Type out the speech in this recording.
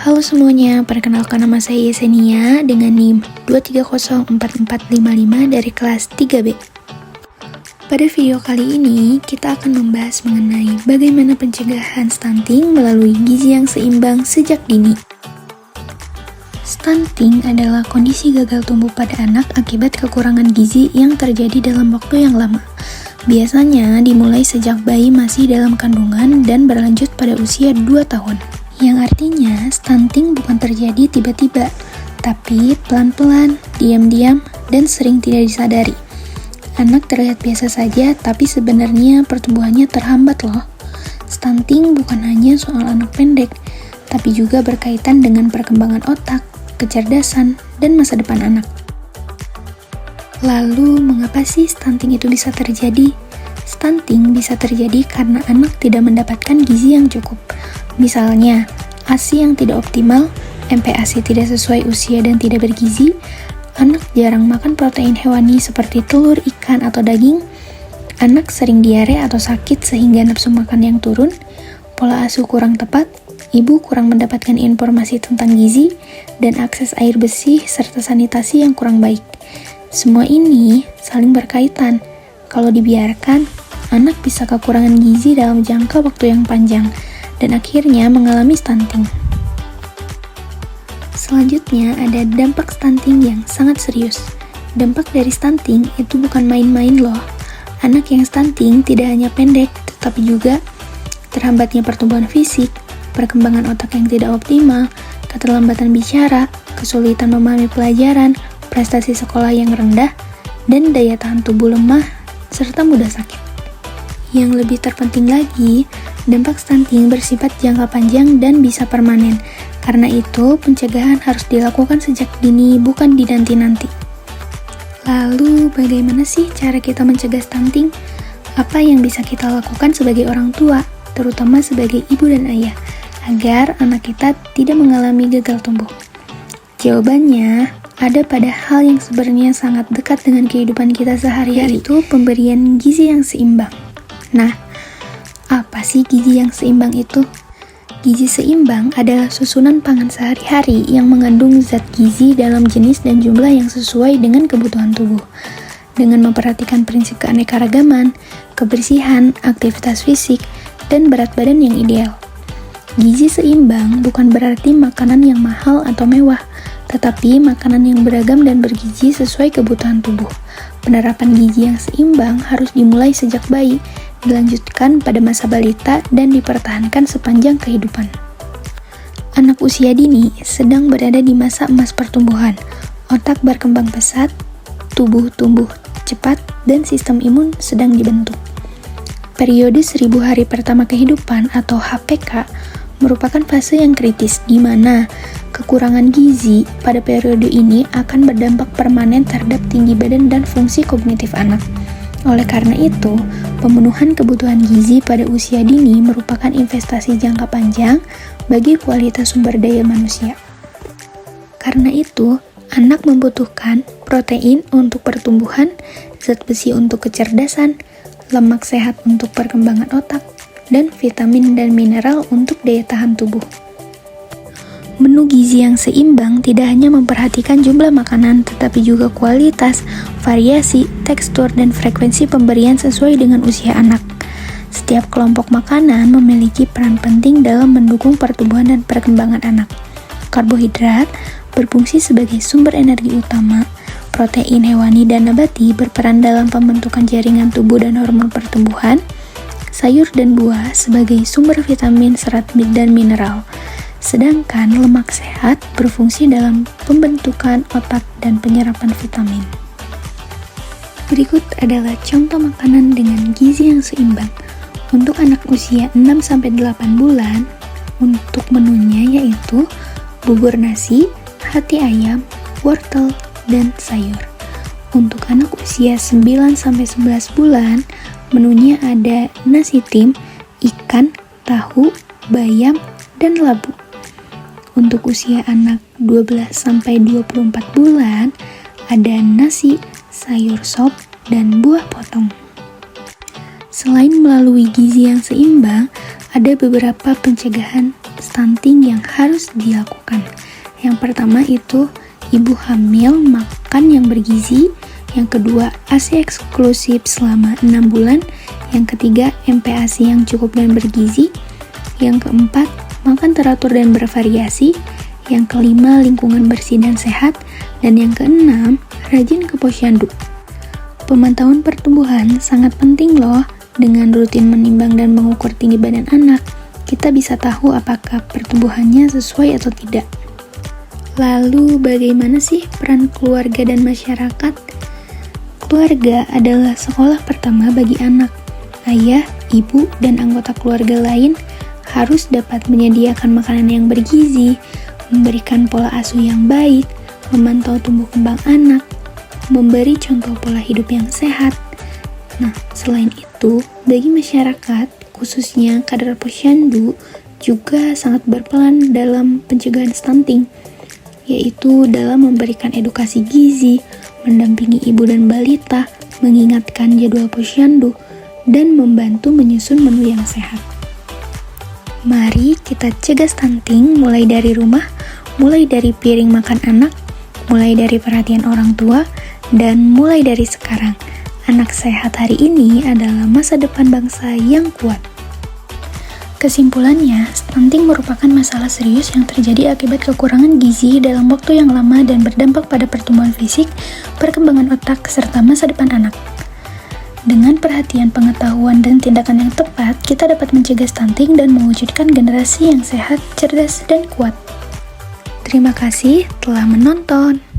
Halo semuanya, perkenalkan nama saya Yesenia dengan NIM 2304455 dari kelas 3B. Pada video kali ini, kita akan membahas mengenai bagaimana pencegahan stunting melalui gizi yang seimbang sejak dini. Stunting adalah kondisi gagal tumbuh pada anak akibat kekurangan gizi yang terjadi dalam waktu yang lama. Biasanya dimulai sejak bayi masih dalam kandungan dan berlanjut pada usia 2 tahun. Yang artinya stunting bukan terjadi tiba-tiba, tapi pelan-pelan, diam-diam, dan sering tidak disadari. Anak terlihat biasa saja, tapi sebenarnya pertumbuhannya terhambat loh. Stunting bukan hanya soal anak pendek, tapi juga berkaitan dengan perkembangan otak, kecerdasan, dan masa depan anak. Lalu, mengapa sih stunting itu bisa terjadi? Stunting bisa terjadi karena anak tidak mendapatkan gizi yang cukup. Misalnya, ASI yang tidak optimal, MPASI tidak sesuai usia dan tidak bergizi, anak jarang makan protein hewani seperti telur, ikan, atau daging, anak sering diare atau sakit sehingga nafsu makan yang turun, pola asuh kurang tepat, ibu kurang mendapatkan informasi tentang gizi, dan akses air bersih serta sanitasi yang kurang baik. Semua ini saling berkaitan. Kalau dibiarkan, anak bisa kekurangan gizi dalam jangka waktu yang panjang, dan akhirnya mengalami stunting. Selanjutnya ada dampak stunting yang sangat serius. Dampak dari stunting itu bukan main-main loh. Anak yang stunting tidak hanya pendek, tetapi juga terhambatnya pertumbuhan fisik, perkembangan otak yang tidak optimal, keterlambatan bicara, kesulitan memahami pelajaran, prestasi sekolah yang rendah, dan daya tahan tubuh lemah, serta mudah sakit. Yang lebih terpenting lagi, dampak stunting bersifat jangka panjang dan bisa permanen. Karena itu, pencegahan harus dilakukan sejak dini, bukan dinanti-nanti. Lalu, bagaimana sih cara kita mencegah stunting? Apa yang bisa kita lakukan sebagai orang tua, terutama sebagai ibu dan ayah, agar anak kita tidak mengalami gagal tumbuh? Jawabannya ada pada hal yang sebenarnya sangat dekat dengan kehidupan kita sehari-hari, yaitu pemberian gizi yang seimbang. Nah, apa sih gizi yang seimbang itu? Gizi seimbang adalah susunan pangan sehari-hari yang mengandung zat gizi dalam jenis dan jumlah yang sesuai dengan kebutuhan tubuh. Dengan memperhatikan prinsip keanekaragaman, kebersihan, aktivitas fisik, dan berat badan yang ideal. Gizi seimbang bukan berarti makanan yang mahal atau mewah, tetapi makanan yang beragam dan bergizi sesuai kebutuhan tubuh. Penerapan gizi yang seimbang harus dimulai sejak bayi, dilanjutkan pada masa balita, dan dipertahankan sepanjang kehidupan. Anak usia dini sedang berada di masa emas pertumbuhan. Otak berkembang pesat, tubuh tumbuh cepat, dan sistem imun sedang dibentuk. Periode 1000 hari pertama kehidupan atau HPK merupakan fase yang kritis di mana kekurangan gizi pada periode ini akan berdampak permanen terhadap tinggi badan dan fungsi kognitif anak. Oleh karena itu, pemenuhan kebutuhan gizi pada usia dini merupakan investasi jangka panjang bagi kualitas sumber daya manusia. Karena itu, anak membutuhkan protein untuk pertumbuhan, zat besi untuk kecerdasan, lemak sehat untuk perkembangan otak, dan vitamin dan mineral untuk daya tahan tubuh. Menu gizi yang seimbang tidak hanya memperhatikan jumlah makanan, tetapi juga kualitas, variasi, tekstur, dan frekuensi pemberian sesuai dengan usia anak. Setiap kelompok makanan memiliki peran penting dalam mendukung pertumbuhan dan perkembangan anak. Karbohidrat berfungsi sebagai sumber energi utama, protein hewani dan nabati berperan dalam pembentukan jaringan tubuh dan hormon pertumbuhan, sayur dan buah sebagai sumber vitamin, serat, dan mineral. Sedangkan lemak sehat berfungsi dalam pembentukan otak dan penyerapan vitamin. Berikut adalah contoh makanan dengan gizi yang seimbang. Untuk anak usia 6-8 bulan, untuk menunya yaitu bubur nasi, hati ayam, wortel, dan sayur. Untuk anak usia 9-11 bulan, menunya ada nasi tim, ikan, tahu, bayam, dan labu. Untuk usia anak 12-24 bulan, ada nasi, sayur sop, dan buah potong. Selain melalui gizi yang seimbang, ada beberapa pencegahan stunting yang harus dilakukan. Yang pertama itu ibu hamil makan yang bergizi, yang kedua ASI eksklusif selama 6 bulan, yang ketiga MPASI yang cukup dan bergizi, yang keempat makan teratur dan bervariasi, yang kelima lingkungan bersih dan sehat, dan yang keenam rajin ke posyandu. Pemantauan pertumbuhan sangat penting loh. Dengan rutin menimbang dan mengukur tinggi badan anak, kita bisa tahu apakah pertumbuhannya sesuai atau tidak. Lalu bagaimana sih peran keluarga dan masyarakat? Keluarga adalah sekolah pertama bagi anak. Ayah, ibu, dan anggota keluarga lain harus dapat menyediakan makanan yang bergizi, memberikan pola asuh yang baik, memantau tumbuh kembang anak, memberi contoh pola hidup yang sehat. Nah, selain itu, bagi masyarakat, khususnya kader posyandu, juga sangat berperan dalam pencegahan stunting, yaitu dalam memberikan edukasi gizi, mendampingi ibu dan balita, mengingatkan jadwal posyandu, dan membantu menyusun menu yang sehat. Mari kita cegah stunting mulai dari rumah, mulai dari piring makan anak, mulai dari perhatian orang tua, dan mulai dari sekarang. Anak sehat hari ini adalah masa depan bangsa yang kuat. Kesimpulannya, stunting merupakan masalah serius yang terjadi akibat kekurangan gizi dalam waktu yang lama dan berdampak pada pertumbuhan fisik, perkembangan otak, serta masa depan anak. Dengan perhatian, pengetahuan, dan tindakan yang tepat, kita dapat mencegah stunting dan mewujudkan generasi yang sehat, cerdas, dan kuat. Terima kasih telah menonton.